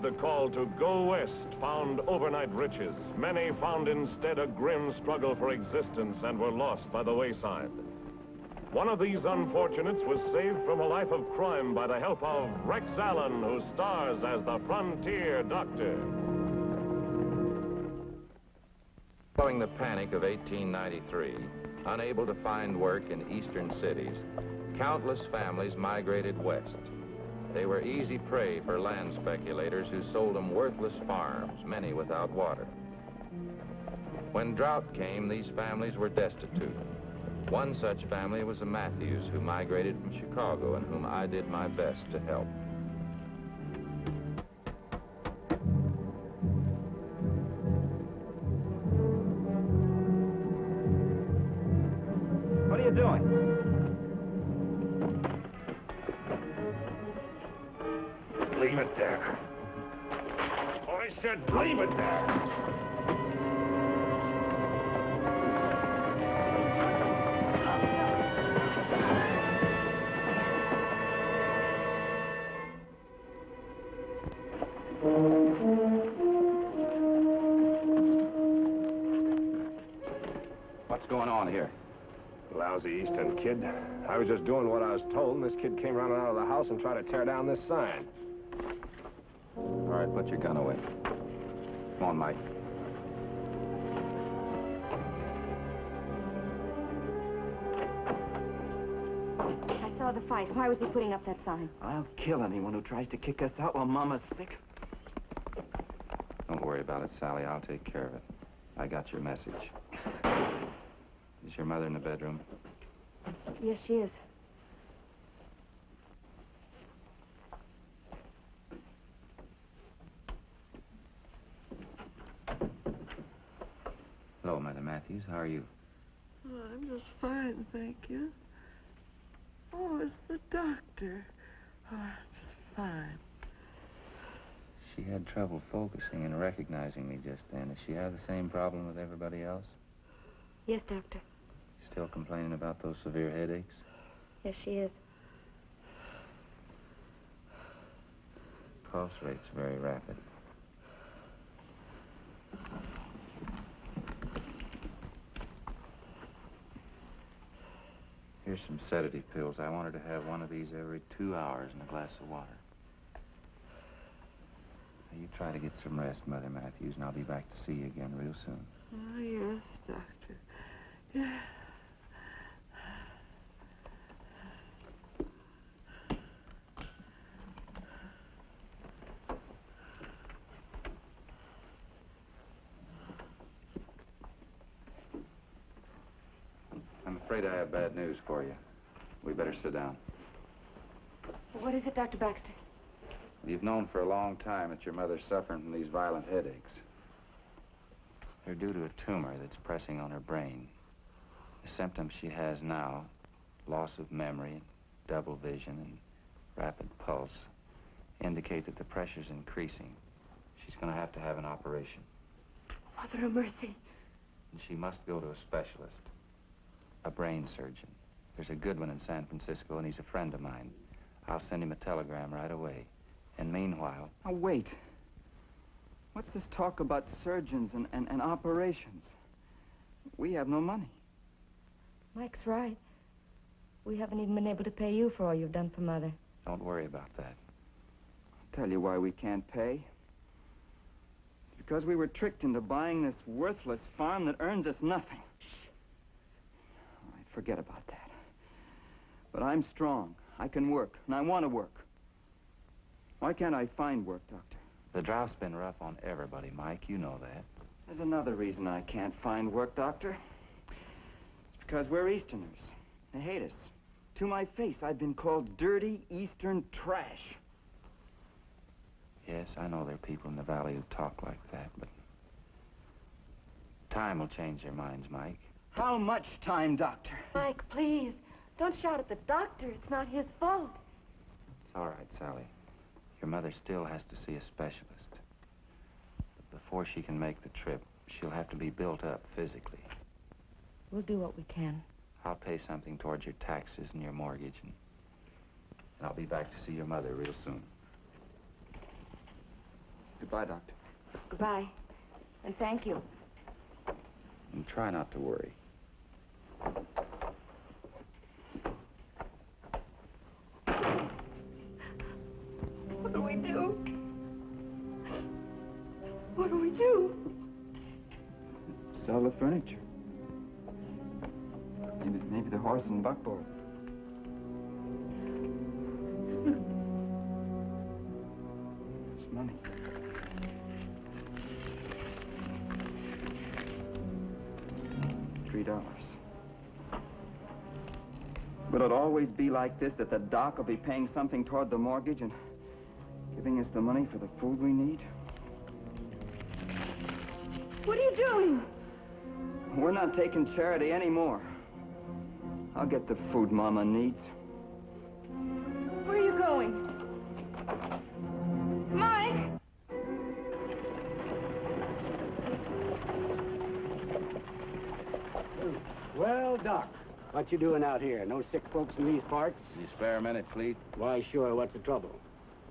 The call to go west found overnight riches. Many found instead a grim struggle for existence and were lost by the wayside. One of these unfortunates was saved from a life of crime by the help of Rex Allen, who stars as the Frontier Doctor. Following the panic of 1893, unable to find work in eastern cities, countless families migrated west. They were easy prey for land speculators who sold them worthless farms, many without water. When drought came, these families were destitute. One such family was the Matthews, who migrated from Chicago and whom I did my best to help. What are you doing? Leave it there. I said leave it there. What's going on here? Lousy Eastern kid. I was just doing what I was told, and this kid came running out of the house and tried to tear down this sign. All right, put your gun away. Come on, Mike. I saw the fight. Why was he putting up that sign? I'll kill anyone who tries to kick us out while Mama's sick. Don't worry about it, Sally. I'll take care of it. I got your message. Is your mother in the bedroom? Yes, she is. Hello, Mother Matthews. How are you? Oh, I'm just fine, thank you. Oh, it's the doctor. Oh, I'm just fine. She had trouble focusing and recognizing me just then. Does she have the same problem with everybody else? Yes, Doctor. Still complaining about those severe headaches? Yes, she is. Pulse rate's very rapid. Here's some sedative pills. I want her to have one of these every 2 hours and a glass of water. Now, you try to get some rest, Mother Matthews, and I'll be back to see you again real soon. Oh, yes, Doctor. Yeah. I'm afraid I have bad news for you. We better sit down. What is it, Dr. Baxter? You've known for a long time that your mother's suffering from these violent headaches. They're due to a tumor that's pressing on her brain. The symptoms she has now, loss of memory, double vision, and rapid pulse, indicate that the pressure's increasing. She's going to have an operation. Mother of mercy. And she must go to a specialist, a brain surgeon. There's a good one in San Francisco, and he's a friend of mine. I'll send him a telegram right away. And meanwhile... Now, wait. What's this talk about surgeons and operations? We have no money. Mike's right. We haven't even been able to pay you for all you've done for Mother. Don't worry about that. I'll tell you why we can't pay. It's because we were tricked into buying this worthless farm that earns us nothing. All right, forget about that. But I'm strong. I can work, and I want to work. Why can't I find work, Doctor? The drought's been rough on everybody, Mike. You know that. There's another reason I can't find work, Doctor. It's because we're Easterners. They hate us. To my face, I've been called dirty Eastern trash. Yes, I know there are people in the valley who talk like that, but time will change their minds, Mike. How much time, Doctor? Mike, please. Don't shout at the doctor. It's not his fault. It's all right, Sally. Your mother still has to see a specialist. But before she can make the trip, she'll have to be built up physically. We'll do what we can. I'll pay something towards your taxes and your mortgage, and I'll be back to see your mother real soon. Goodbye, Doctor. Goodbye. And thank you. And try not to worry. What do we do? What do we do? Sell the furniture. Maybe the horse and buckboard. It's money. $3. Will it always be like this, that the doc will be paying something toward the mortgage and giving us the money for the food we need? What are you doing? We're not taking charity anymore. I'll get the food Mama needs. Where are you going? Mike! Well, Doc, what you doing out here? No sick folks in these parts? You spare a minute, Cleet? Why, sure. What's the trouble?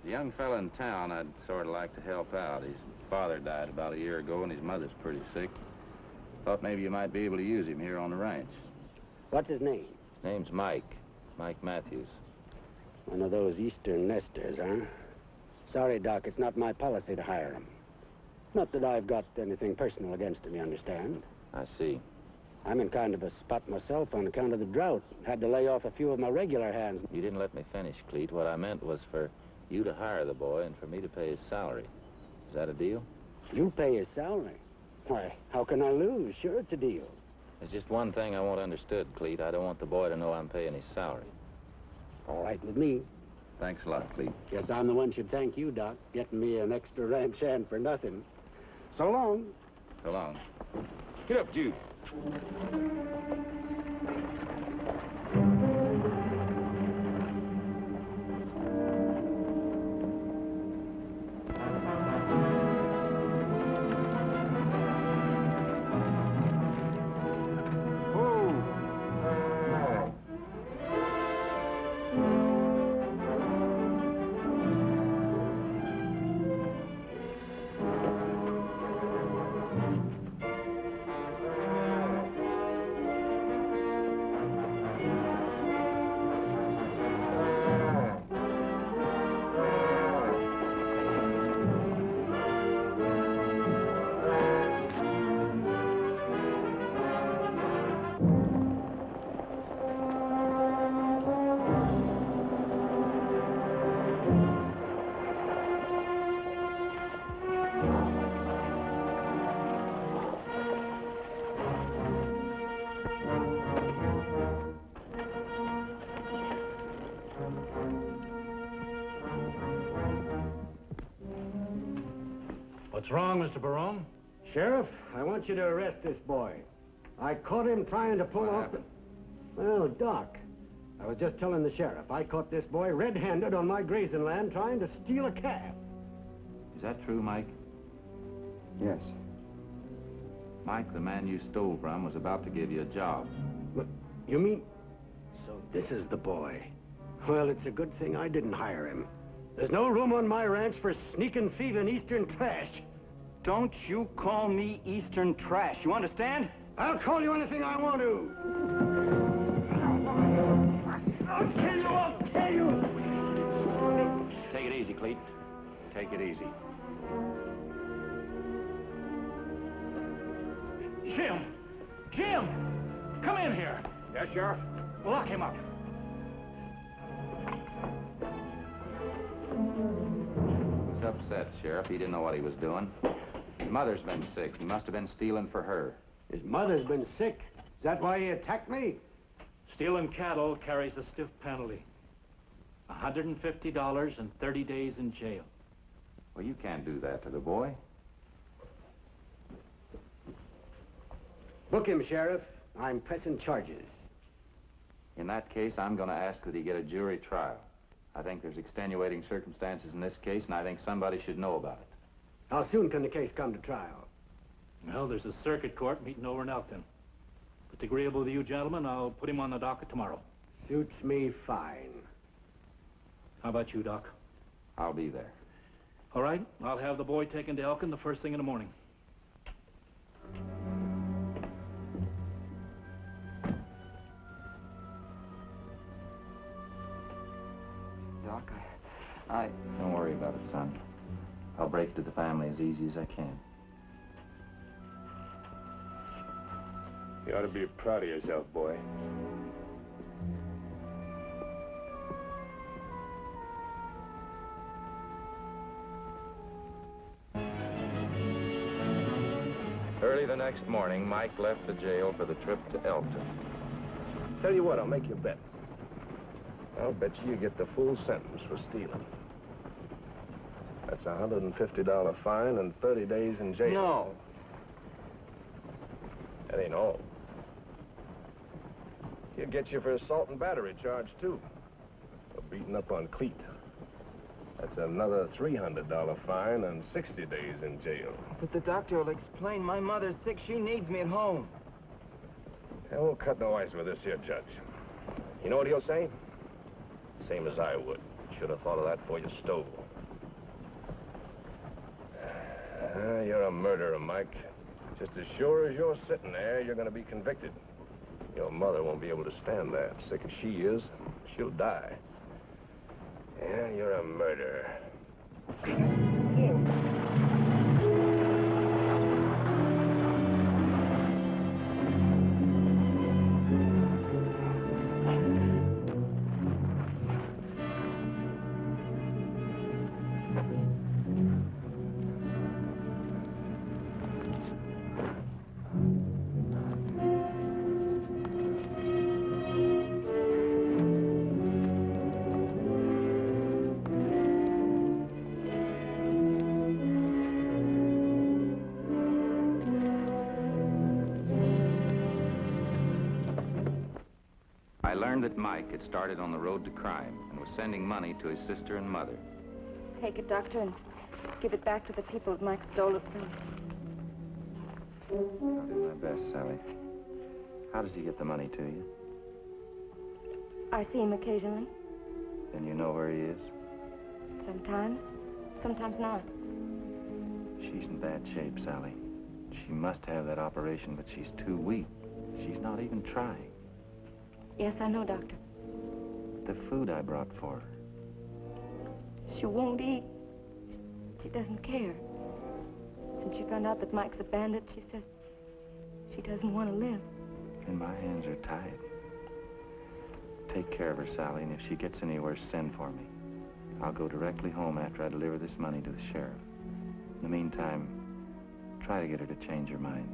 The young fella in town I'd sort of like to help out. His father died about a year ago, and his mother's pretty sick. Thought maybe you might be able to use him here on the ranch. What's his name? Name's Mike. Mike Matthews. One of those eastern nesters, huh? Sorry, Doc, it's not my policy to hire him. Not that I've got anything personal against him, you understand? I see. I'm in kind of a spot myself on account of the drought. Had to lay off a few of my regular hands. You didn't let me finish, Cleet. What I meant was for you to hire the boy and for me to pay his salary. Is that a deal? You pay his salary? Why, how can I lose? Sure, it's a deal. There's just one thing I want understood, Cleet. I don't want the boy to know I'm paying his salary. All right with me. Thanks a lot, Cleet. Guess I'm the one should thank you, Doc, getting me an extra ranch hand for nothing. So long. So long. Get up, Jude. What's wrong, Mr. Barone? Sheriff, I want you to arrest this boy. I caught him trying to pull off the... Well, Doc, I was just telling the sheriff. I caught this boy red-handed on my grazing land trying to steal a calf. Is that true, Mike? Yes. Mike, the man you stole from, was about to give you a job. What, you mean... So this is the boy. Well, it's a good thing I didn't hire him. There's no room on my ranch for sneaking, thieving Eastern trash. Don't you call me Eastern trash, you understand? I'll call you anything I want to. I'll kill you, I'll kill you! Take it easy, Cleet. Take it easy. Jim! Jim! Come in here. Yes, Sheriff? Lock him up. He was upset, Sheriff. He didn't know what he was doing. His mother's been sick. He must have been stealing for her. His mother's been sick. Is that why he attacked me? Stealing cattle carries a stiff penalty. $150 and 30 days in jail. Well, you can't do that to the boy. Book him, Sheriff. I'm pressing charges. In that case, I'm going to ask that he get a jury trial. I think there's extenuating circumstances in this case, and I think somebody should know about it. How soon can the case come to trial? Well, there's a circuit court meeting over in Elkton. If it's agreeable to you gentlemen, I'll put him on the docket tomorrow. Suits me fine. How about you, Doc? I'll be there. All right, I'll have the boy taken to Elkton the first thing in the morning. Doc, Don't worry about it, son. I'll break it to the family as easy as I can. You ought to be proud of yourself, boy. Early the next morning, Mike left the jail for the trip to Elkton. Tell you what, I'll make you a bet. I'll bet you get the full sentence for stealing. That's a $150 fine and 30 days in jail. No. That ain't all. He'll get you for assault and battery charge, too. For beating up on Cleet. That's another $300 fine and 60 days in jail. But the doctor will explain my mother's sick. She needs me at home. I won't cut no ice with this here judge. You know what he'll say? Same as I would. Should have thought of that before you stole. You're a murderer, Mike. Just as sure as you're sitting there, you're going to be convicted. Your mother won't be able to stand that. Sick as she is, she'll die. Yeah, you're a murderer. I learned that Mike had started on the road to crime and was sending money to his sister and mother. Take it, Doctor, and give it back to the people Mike stole it from. I'll do my best, Sally. How does he get the money to you? I see him occasionally. Then you know where he is? Sometimes. Sometimes not. She's in bad shape, Sally. She must have that operation, but she's too weak. She's not even trying. Yes, I know, Doctor. The food I brought for her. She won't eat. She doesn't care. Since she found out that Mike's a bandit, she says she doesn't want to live. And my hands are tied. Take care of her, Sally, and if she gets any worse, send for me. I'll go directly home after I deliver this money to the sheriff. In the meantime, try to get her to change her mind.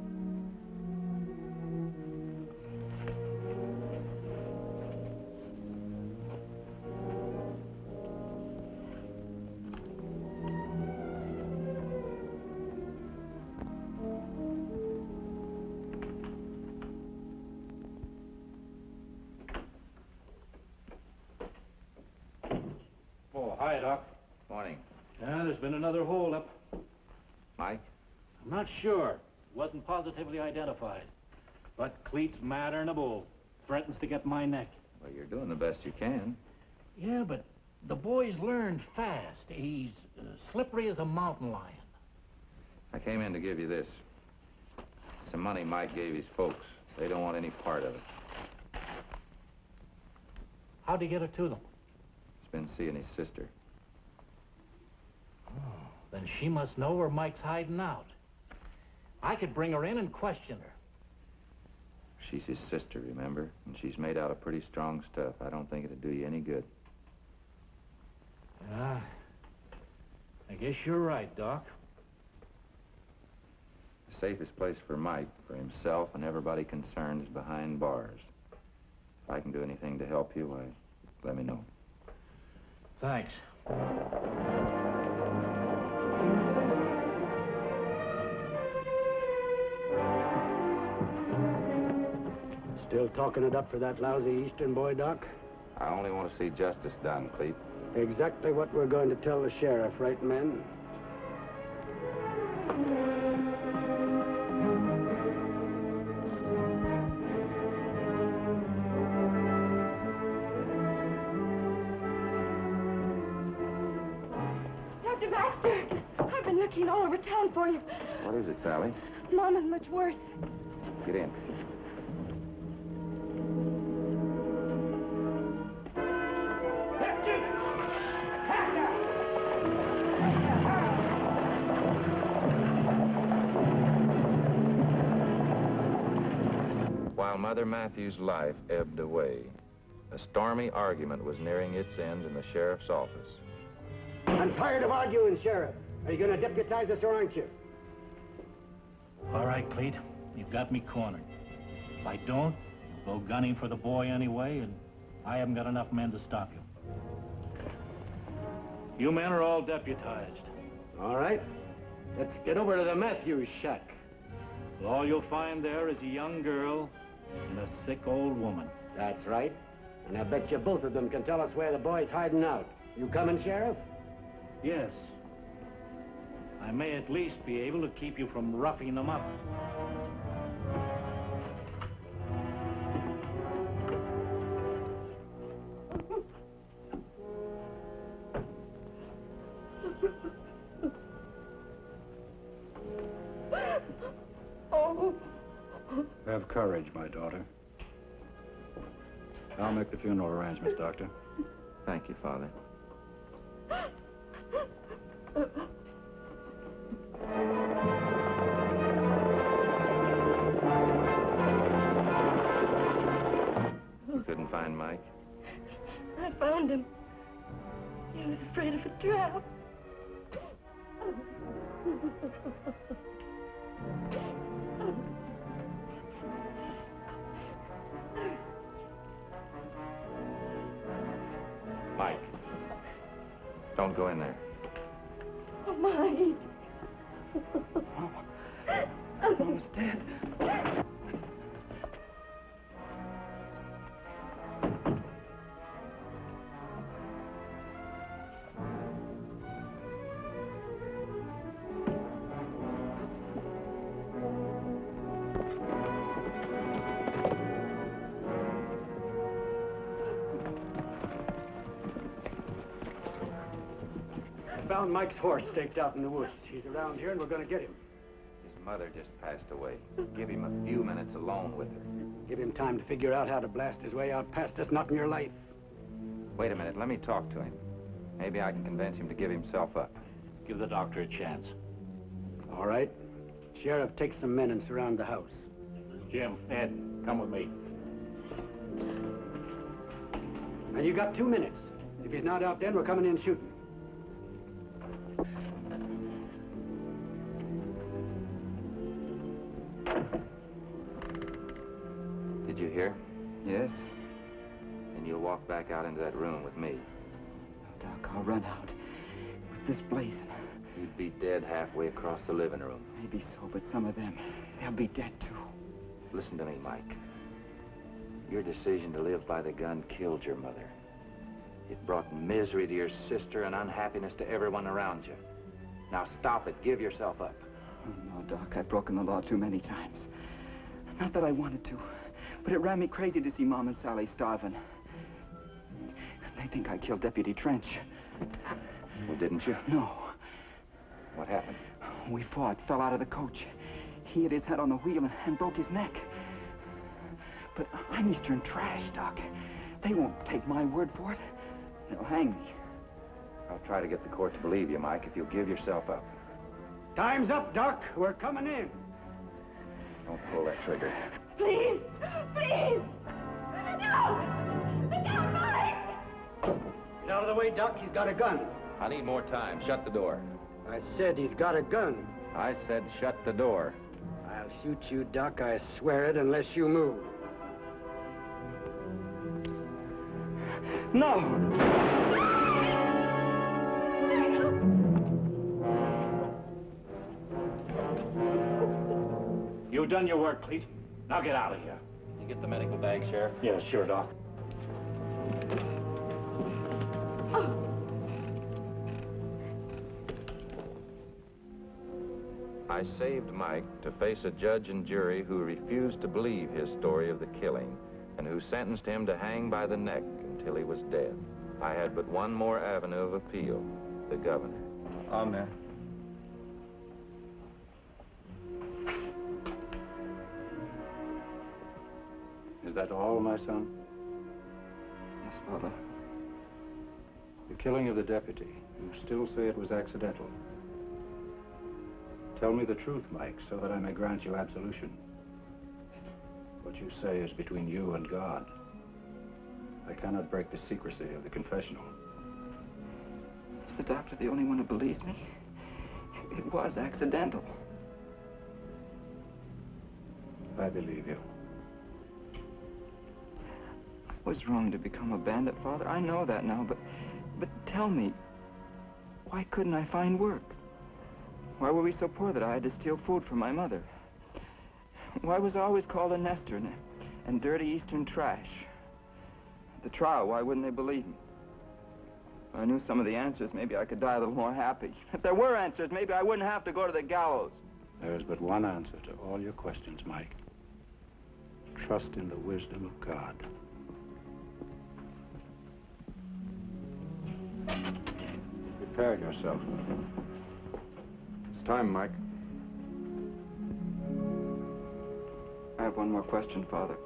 Oh, hi, Doc. Morning. Yeah, there's been another holdup. Mike? I'm not sure. Wasn't positively identified. But Cleet's madder than a bull. Threatens to get my neck. Well, you're doing the best you can. Yeah, but the boy's learned fast. He's slippery as a mountain lion. I came in to give you this. Some money Mike gave his folks. They don't want any part of it. How'd he get it to them? He's been seeing his sister. Oh, then she must know where Mike's hiding out. I could bring her in and question her. She's his sister, remember? And she's made out of pretty strong stuff. I don't think it'd do you any good. Yeah, I guess you're right, Doc. The safest place for Mike, for himself and everybody concerned, is behind bars. If I can do anything to help you, why, let me know. Thanks. Still talking it up for that lousy Eastern boy, Doc? I only want to see justice done, Clete. Exactly what we're going to tell the sheriff, right, men? Dr. Baxter, I've been looking all over town for you. What is it, Sally? Mama's much worse. Get in. While Mother Matthews' life ebbed away, a stormy argument was nearing its end in the sheriff's office. I'm tired of arguing, Sheriff. Are you going to deputize us or aren't you? All right, Clete. You've got me cornered. If I don't, you'll go gunning for the boy anyway, and I haven't got enough men to stop you. You men are all deputized. All right. Let's get over to the Matthews shack. All you'll find there is a young girl and a sick old woman. That's right. And I bet you both of them can tell us where the boy's hiding out. You coming, Sheriff? Yes. I may at least be able to keep you from roughing them up. Oh. Have courage, my daughter. I'll make the funeral arrangements, Doctor. Thank you, Father. You couldn't find Mike? I found him. He was afraid of a trap. Mike, don't go in there. Oh, Mike. Mama's dead. Found Mike's horse staked out in the woods. He's around here and we're going to get him. His mother just passed away. Give him a few minutes alone with her. Give him time to figure out how to blast his way out past us, not in your life. Wait a minute, let me talk to him. Maybe I can convince him to give himself up. Give the doctor a chance. All right. Sheriff, take some men and surround the house. Jim, Ed, come with me. And you got 2 minutes. If he's not out then, we're coming in shooting. Did you hear? Yes? Then you'll walk back out into that room with me. Doc, I'll run out. With this blazing. You'd be dead halfway across the living room. Maybe so, but some of them, they'll be dead too. Listen to me, Mike. Your decision to live by the gun killed your mother. It brought misery to your sister and unhappiness to everyone around you. Now stop it. Give yourself up. Oh, no, Doc. I've broken the law too many times. Not that I wanted to, but it ran me crazy to see Mom and Sally starving. They think I killed Deputy Trench. Well, didn't you? No. What happened? We fought, fell out of the coach. He hit his head on the wheel and broke his neck. But I'm Eastern trash, Doc. They won't take my word for it. They'll hang me. I'll try to get the court to believe you, Mike, if you'll give yourself up. Time's up, Doc. We're coming in. Don't pull that trigger. Please! Please! No! Look out, Mike! Get out of the way, Doc. He's got a gun. I need more time. Shut the door. I said he's got a gun. I said shut the door. I'll shoot you, Doc. I swear it, unless you move. No! You've done your work, Clete. Now get out of here. You get the medical bag, Sheriff? Yeah, sure, Doc. I saved Mike to face a judge and jury who refused to believe his story of the killing and who sentenced him to hang by the neck until he was dead. I had but one more avenue of appeal, the governor. Amen. Is that all, my son? Yes, Father. The killing of the deputy. You still say it was accidental. Tell me the truth, Mike, so that I may grant you absolution. What you say is between you and God. I cannot break the secrecy of the confessional. Is the doctor the only one who believes me? It was accidental. I believe you. I was wrong to become a bandit, Father. I know that now, but tell me, why couldn't I find work? Why were we so poor that I had to steal food from my mother? Why was I always called a nester and dirty Eastern trash? At the trial, why wouldn't they believe me? If I knew some of the answers, maybe I could die a little more happy. If there were answers, maybe I wouldn't have to go to the gallows. There is but one answer to all your questions, Mike. Trust in the wisdom of God. Prepare yourself. It's time, Mike. I have one more question, Father.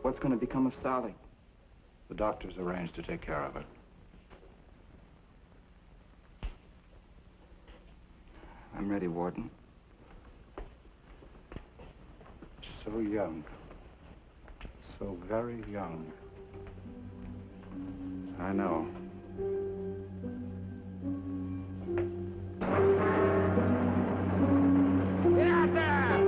What's going to become of Sally? The doctors arranged to take care of it. I'm ready, Warden. So young. So very young. I know. Get out there!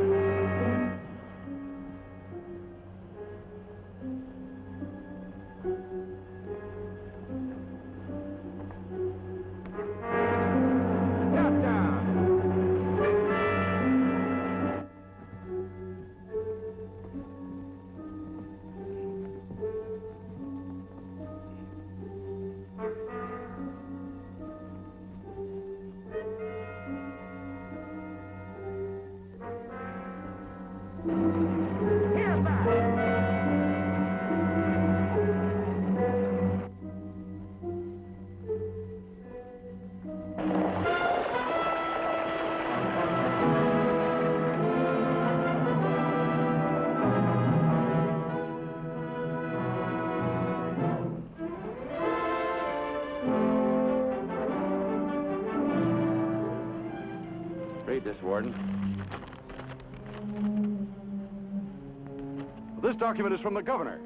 Get down! Here's that! Read this, Warden. This document is from the governor.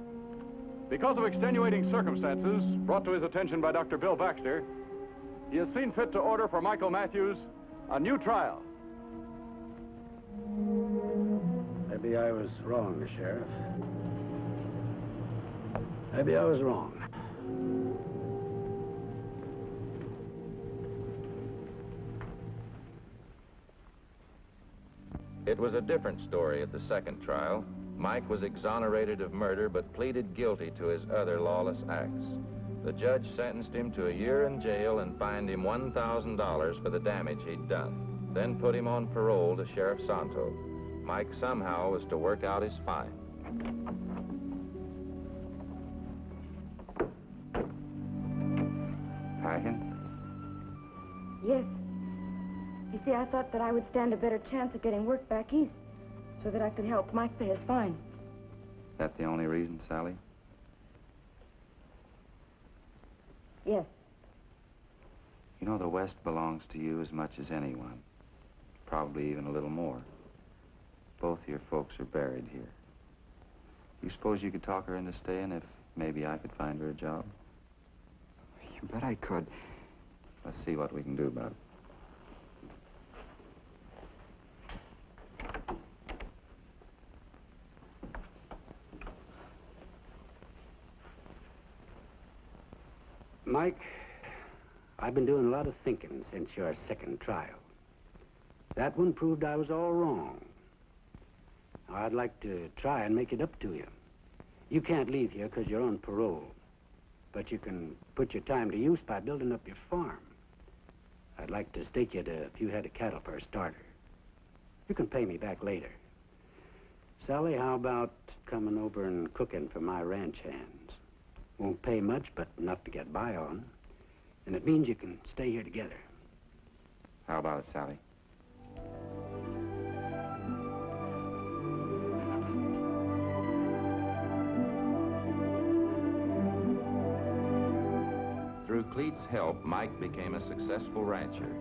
Because of extenuating circumstances brought to his attention by Dr. Bill Baxter, he has seen fit to order for Michael Matthews a new trial. Maybe I was wrong, Sheriff. Maybe I was wrong. It was a different story at the second trial. Mike was exonerated of murder but pleaded guilty to his other lawless acts. The judge sentenced him to a year in jail and fined him $1,000 for the damage he'd done, then put him on parole to Sheriff Santo. Mike somehow was to work out his fine. Packing? Yes. You see, I thought that I would stand a better chance of getting work back east so that I could help Mike pay his fine. That the only reason, Sally? Yes. You know, the West belongs to you as much as anyone. Probably even a little more. Both your folks are buried here. You suppose you could talk her into staying if maybe I could find her a job? You bet I could. Let's see what we can do about it. Mike, I've been doing a lot of thinking since your second trial. That one proved I was all wrong. Now, I'd like to try and make it up to you. You can't leave here because you're on parole. But you can put your time to use by building up your farm. I'd like to stake you to a few head of cattle for a starter. You can pay me back later. Sally, how about coming over and cooking for my ranch hands? Won't pay much, but enough to get by on. And it means you can stay here together. How about it, Sally? Through Cleet's help, Mike became a successful rancher.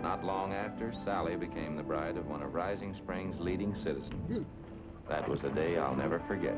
Not long after, Sally became the bride of one of Rising Springs' leading citizens. That was a day I'll never forget.